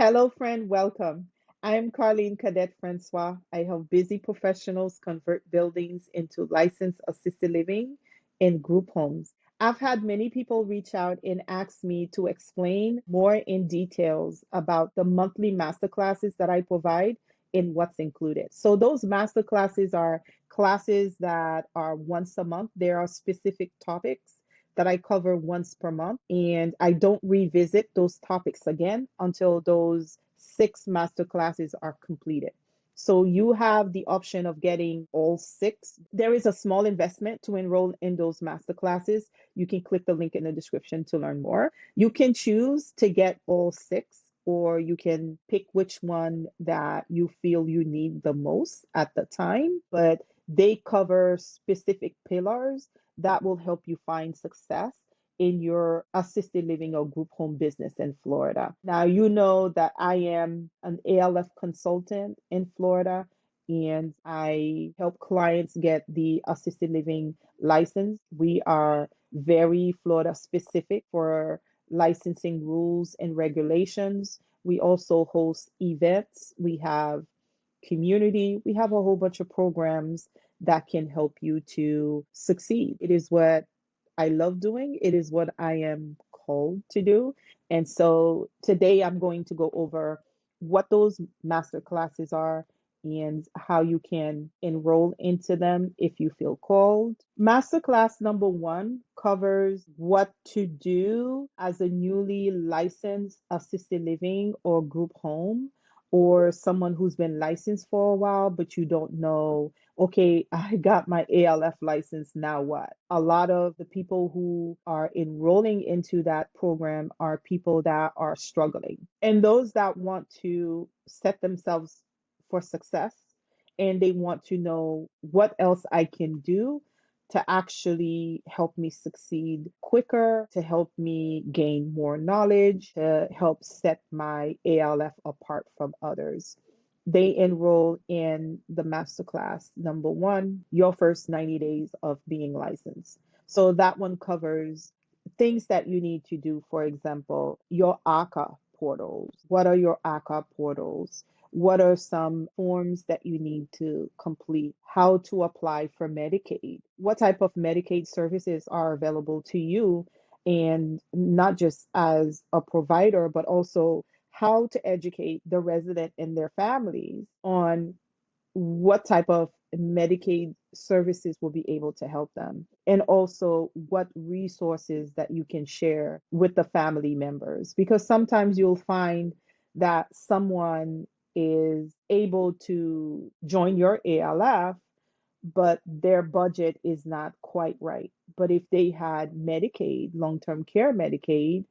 Hello, friend. Welcome. I am Carlene Cadet Francois. I help busy professionals convert buildings into licensed assisted living and group homes. I've had many people reach out and ask me to explain more in details about the monthly masterclasses that I provide and what's included. So those masterclasses are classes that are once a month. There are specific topics that I cover once per month, and I don't revisit those topics again until those 6 master classes are completed. So you have the option of getting all 6. There is a small investment to enroll in those master classes. You can click the link in the description to learn more. You can choose to get all 6, or you can pick which one that you feel you need the most at the time, but they cover specific pillars that will help you find success in your assisted living or group home business in Florida. Now, you know that I am an ALF consultant in Florida, and I help clients get the assisted living license. We are very Florida specific for licensing rules and regulations. We also host events. We have community. We have a whole bunch of programs that can help you to succeed. It is what I love doing. It is what I am called to do. And so today I'm going to go over what those master classes are and how you can enroll into them if you feel called. Masterclass number 1 covers what to do as a newly licensed assisted living or group home, or someone who's been licensed for a while, but you don't know, okay, I got my ALF license, now what? A lot of the people who are enrolling into that program are people that are struggling, and those that want to set themselves for success, and they want to know what else I can do to actually help me succeed quicker, to help me gain more knowledge, to help set my ALF apart from others. They enroll in the masterclass number 1, your first 90 days of being licensed. So that one covers things that you need to do. For example, your AHCA portals. What are your AHCA portals? What are some forms that you need to complete? How to apply for Medicaid? What type of Medicaid services are available to you? And not just as a provider, but also how to educate the resident and their families on what type of Medicaid services will be able to help them, and also what resources that you can share with the family members. Because sometimes you'll find that someone is able to join your ALF, but their budget is not quite right. But if they had Medicaid, long-term care Medicaid,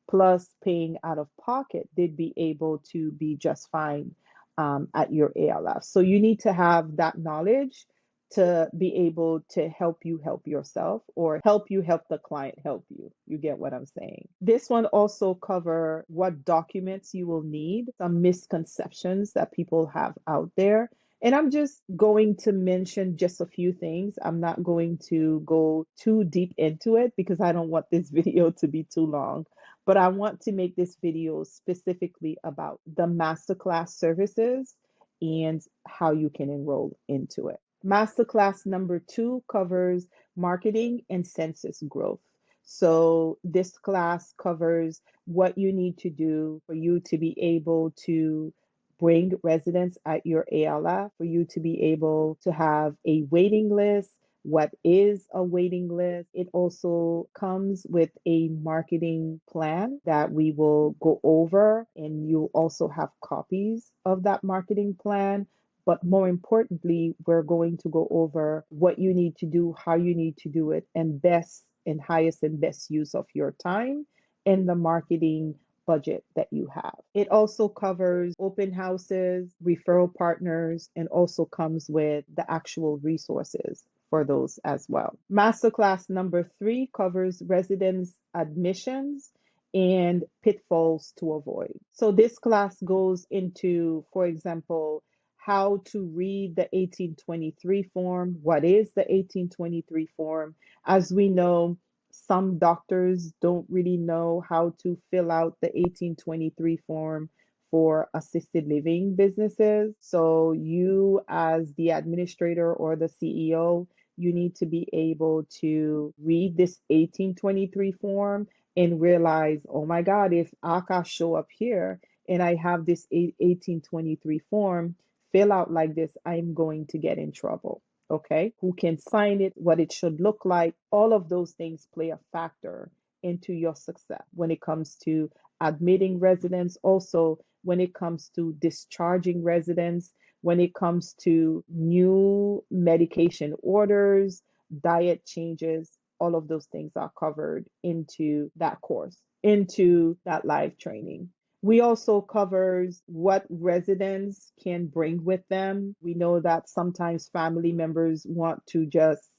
plus paying out of pocket, they'd be able to be just fine at your ALF. So you need to have that knowledge to be able to help you help yourself, or help you help the client help you. You get what I'm saying? This one also cover what documents you will need, some misconceptions that people have out there. And I'm just going to mention just a few things. I'm not going to go too deep into it because I don't want this video to be too long. But I want to make this video specifically about the masterclass services and how you can enroll into it. Masterclass number 2 covers marketing and census growth. So this class covers what you need to do for you to be able to bring residents at your ALF, for you to be able to have a waiting list. What is a waiting list? It also comes with a marketing plan that we will go over, and you'll also have copies of that marketing plan. But more importantly, we're going to go over what you need to do, how you need to do it, and best and highest and best use of your time and the marketing budget that you have. It also covers open houses, referral partners, and also comes with the actual resources for those as well. Masterclass number 3 covers residence admissions and pitfalls to avoid. So this class goes into, for example, how to read the 1823 form. What is the 1823 form? As we know, some doctors don't really know how to fill out the 1823 form for assisted living businesses. So you, as the administrator or the CEO, you need to be able to read this 1823 form and realize, oh my God, if AHCA show up here and I have this 1823 form fill out like this, I'm going to get in trouble. Okay, who can sign it, what it should look like, all of those things play a factor into your success when it comes to admitting residents, also when it comes to discharging residents, when it comes to new medication orders, diet changes, all of those things are covered into that course, into that live training. We also covers what residents can bring with them. We know that sometimes family members want to just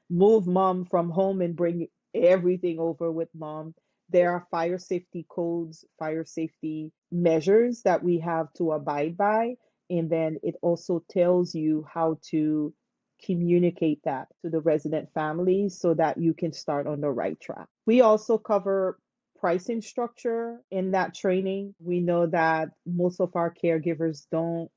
move mom from home and bring everything over with mom. There are fire safety codes, fire safety measures that we have to abide by. And then it also tells you how to communicate that to the resident families so that you can start on the right track. We also cover pricing structure in that training. We know that most of our caregivers don't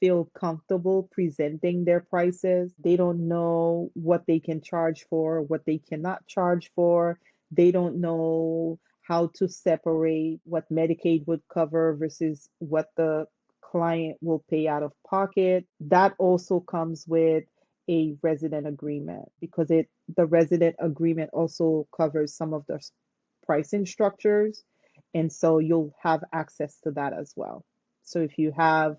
feel comfortable presenting their prices. They don't know what they can charge for, what they cannot charge for. They don't know how to separate what Medicaid would cover versus what the client will pay out of pocket. That also comes with a resident agreement because the resident agreement also covers some of the pricing structures. And so you'll have access to that as well. So if you have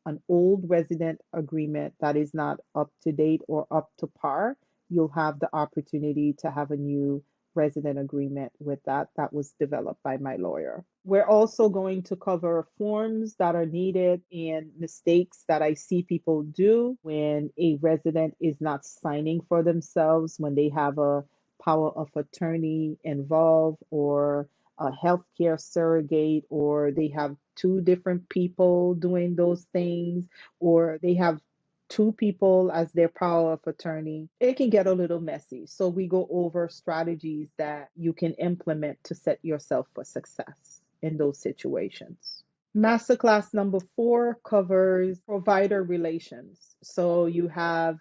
an old resident agreement that is not up to date or up to par, you'll have the opportunity to have a new resident agreement with that was developed by my lawyer. We're also going to cover forms that are needed and mistakes that I see people do when a resident is not signing for themselves, when they have a power of attorney involved or a healthcare surrogate, or they have two different people doing those things, or they have two people as their power of attorney. It can get a little messy. So we go over strategies that you can implement to set yourself for success in those situations. Masterclass number 4 covers provider relations. So you have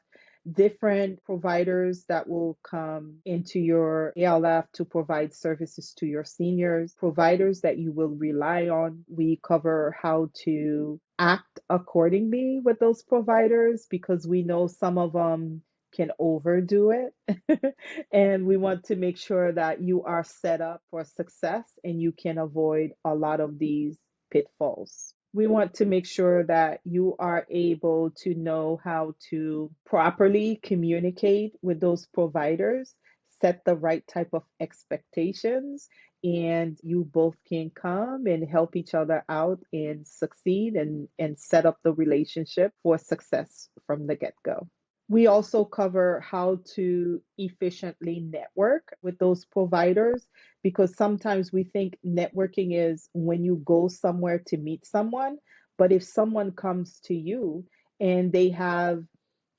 different providers that will come into your ALF to provide services to your seniors, providers that you will rely on. We cover how to act accordingly with those providers because we know some of them can overdo it. And we want to make sure that you are set up for success and you can avoid a lot of these pitfalls. We want to make sure that you are able to know how to properly communicate with those providers, set the right type of expectations, and you both can come and help each other out and succeed and set up the relationship for success from the get-go. We also cover how to efficiently network with those providers because sometimes we think networking is when you go somewhere to meet someone. But if someone comes to you and they have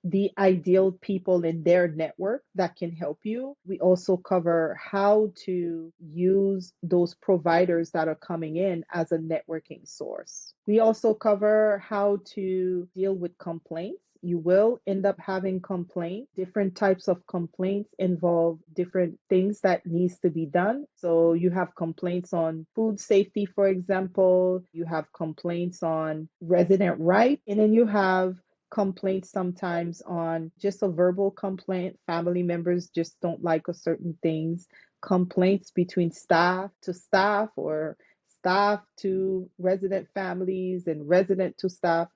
the ideal people in their network that can help you, we also cover how to use those providers that are coming in as a networking source. We also cover how to deal with complaints. You will end up having complaints. Different types of complaints involve different things that needs to be done. So you have complaints on food safety, for example. You have complaints on resident right, and then you have complaints sometimes on just a verbal complaint. Family members just don't like a certain things. Complaints between staff to staff or staff to resident families and resident to staff,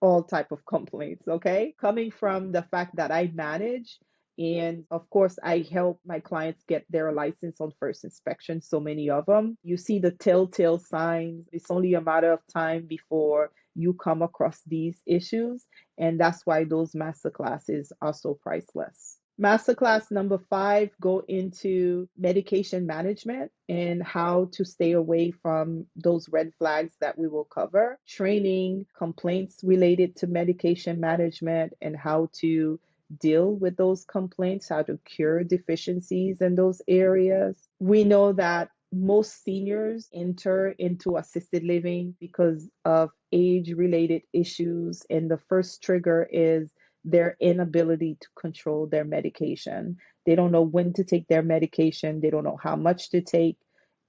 all type of complaints, okay? Coming from the fact that I manage and of course I help my clients get their license on first inspection, so many of them. You see the telltale signs. It's only a matter of time before you come across these issues, and that's why those master classes are so priceless. Masterclass number 5 go into medication management and how to stay away from those red flags that we will cover. Training, complaints related to medication management and how to deal with those complaints, how to cure deficiencies in those areas. We know that most seniors enter into assisted living because of age-related issues, and the first trigger is their inability to control their medication. They don't know when to take their medication, they don't know how much to take,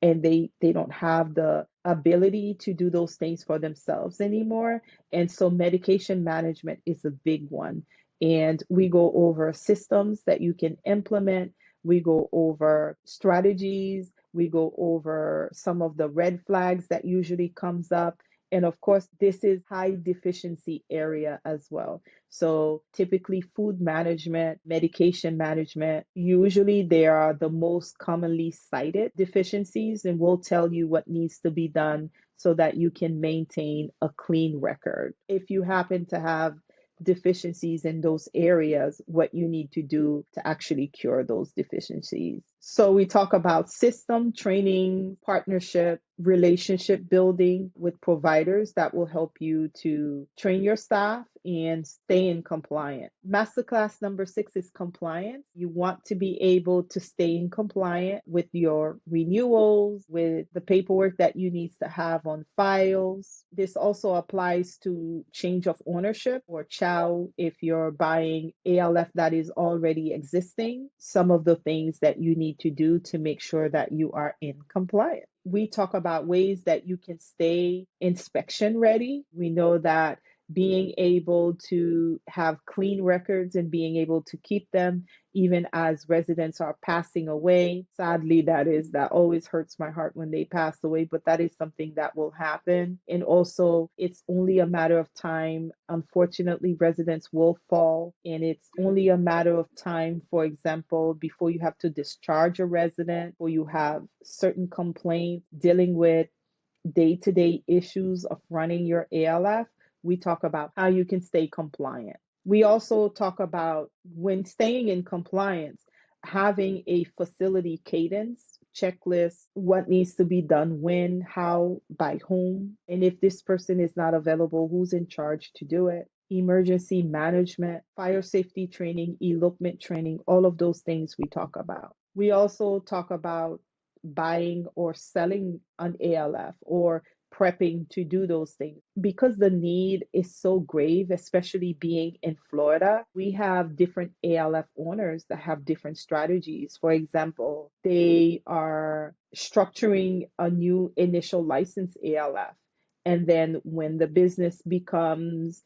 and they don't have the ability to do those things for themselves anymore. And so medication management is a big one. And we go over systems that you can implement. We go over strategies. We go over some of the red flags that usually comes up. And of course, this is high deficiency area as well. So typically food management, medication management, usually they are the most commonly cited deficiencies, and we'll tell you what needs to be done so that you can maintain a clean record. If you happen to have deficiencies in those areas, what you need to do to actually cure those deficiencies. So we talk about system training, partnership, relationship building with providers that will help you to train your staff and stay in compliance. Masterclass number 6 is compliance. You want to be able to stay in compliant with your renewals, with the paperwork that you need to have on files. This also applies to change of ownership or CHOW if you're buying ALF that is already existing. Some of the things that you need to do to make sure that you are in compliance. We talk about ways that you can stay inspection ready. We know that being able to have clean records and being able to keep them even as residents are passing away. Sadly, that always hurts my heart when they pass away, but that is something that will happen. And also, it's only a matter of time. Unfortunately, residents will fall, and it's only a matter of time, for example, before you have to discharge a resident or you have certain complaints dealing with day-to-day issues of running your ALF. We talk about how you can stay compliant. We also talk about when staying in compliance, having a facility cadence, checklist, what needs to be done, when, how, by whom, and if this person is not available, who's in charge to do it. Emergency management, fire safety training, elopement training, all of those things we talk about. We also talk about buying or selling an ALF or prepping to do those things. Because the need is so grave, especially being in Florida, we have different ALF owners that have different strategies. For example, they are structuring a new initial license ALF. And then when the business becomes,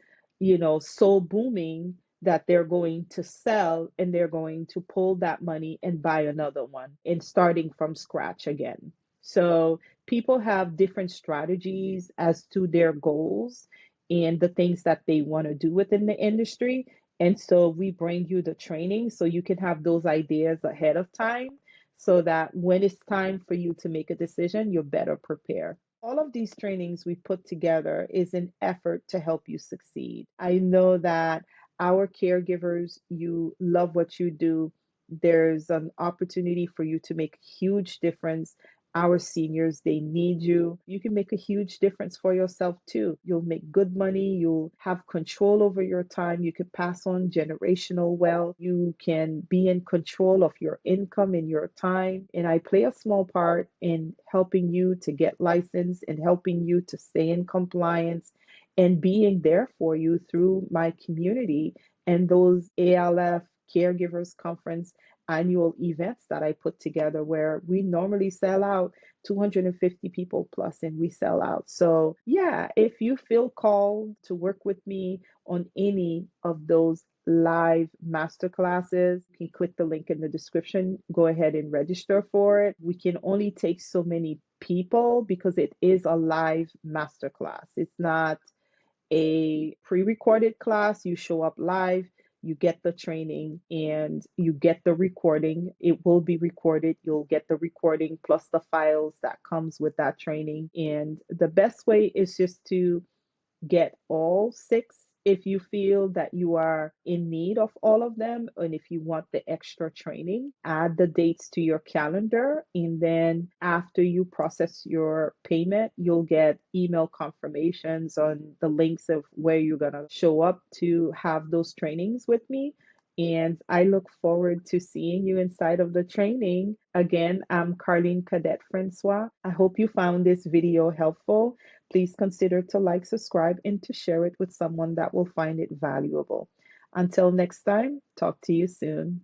so booming, that they're going to sell and they're going to pull that money and buy another one and starting from scratch again. So people have different strategies as to their goals and the things that they want to do within the industry. And so we bring you the training so you can have those ideas ahead of time so that when it's time for you to make a decision, you're better prepared. All of these trainings we put together is an effort to help you succeed. I know that our caregivers, you love what you do. There's an opportunity for you to make a huge difference. Our seniors, they need you. You can make a huge difference for yourself too. You'll make good money. You'll have control over your time. You can pass on generational wealth. You can be in control of your income and your time. And I play a small part in helping you to get licensed and helping you to stay in compliance and being there for you through my community and those ALF Caregivers Conference annual events that I put together where we normally sell out 250 people plus and we sell out. So yeah, if you feel called to work with me on any of those live masterclasses, you can click the link in the description, go ahead and register for it. We can only take so many people because it is a live masterclass. It's not a pre-recorded class. You show up live, you get the training, and you get the recording. It will be recorded. You'll get the recording plus the files that comes with that training. And the best way is just to get all 6 if you feel that you are in need of all of them. And if you want the extra training, add the dates to your calendar. And then after you process your payment, you'll get email confirmations on the links of where you're going to show up to have those trainings with me. And I look forward to seeing you inside of the training. Again, I'm Carlene Cadet Francois. I hope you found this video helpful. Please consider to like, subscribe, and to share it with someone that will find it valuable. Until next time, talk to you soon.